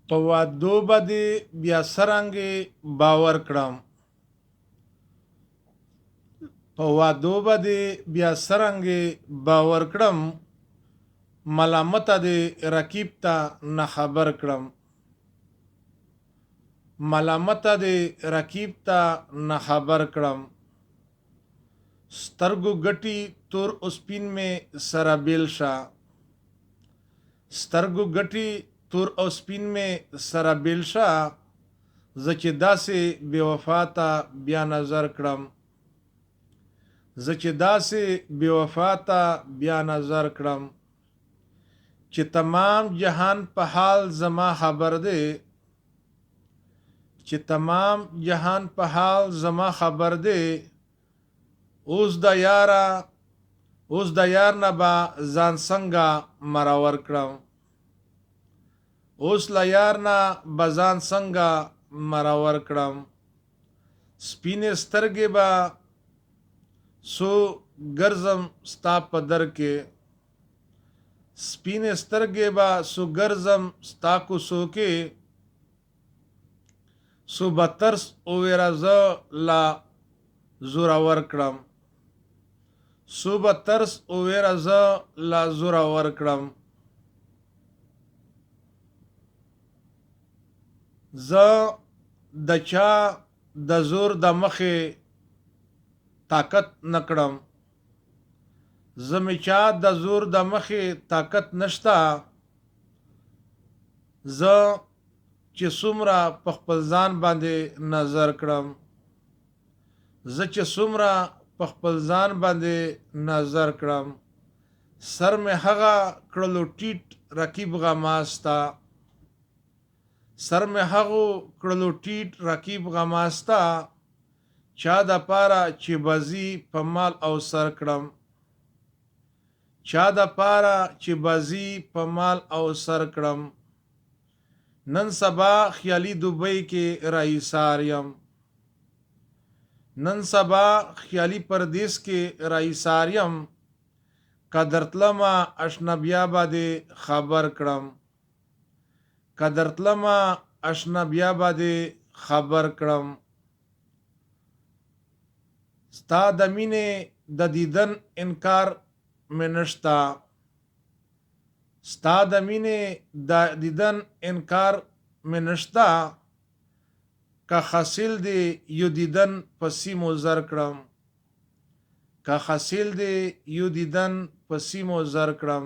په وعدو باندې بیا څرنګې باور کړم په وعدو باندې بیا څرنګې باور کړم ملامته دې رقیب ته نه خبر کړم ملامته دې رقیب ته نه خبر کړم سترګو ګټي تور اوسپین مې سره بیل شه سترګو ګټي تور او سپین مې سره بیل شه زه چې داسې بې وفا ته بیا نظر کړم زه چې داسې بې وفا ته بیا نظر کړم چې تمام جهان په حال زما خبر دی چې تمام جهان په حال زما خبر دی اوس د یار نه به ځان څنګه مرور کړم اوس له یار نه به ځان څنګه مرور کړم سپینې سترګې به سو ګرځم ستا په در کې سپینې سترګې به سو ګرځم ستا کوڅو کې سو به ترس وویره زه لا زورور کړم سو به ترس وویره زه لا زورور کړم زه د چا د زور د مخې طاقت نکړم زه مې چا د زور د مخې طاقت نشته زه چې څومره په خپل ځان باندې نظر کړم زه چې څومره په خپل ځان باندې نظر کړم سر مې هغه کړلو ټیټ رقیب غماستا سر مې هغو کړلو ټیټ رقیب غماستا چا د پاره چې بازی په مال او سر کړم چا د پاره چې بازی په مال او سر کړم نن سبا خیالي دوبۍ کې رئیسار یم نن سبا خیالي پردیس کې رئیسار یم قدرتلمه اشنبیا باندې خبر کړم قدرتلمه اشنبیا باندې خبر کړم ستا د مینې د دیدن انکار مې نشتا ستا د مینې د دیدن انکار مې نشتا که حاصل دی یو دیدن په سیمو زر کړم که حاصل دی یو دیدن په سیمو زر کړم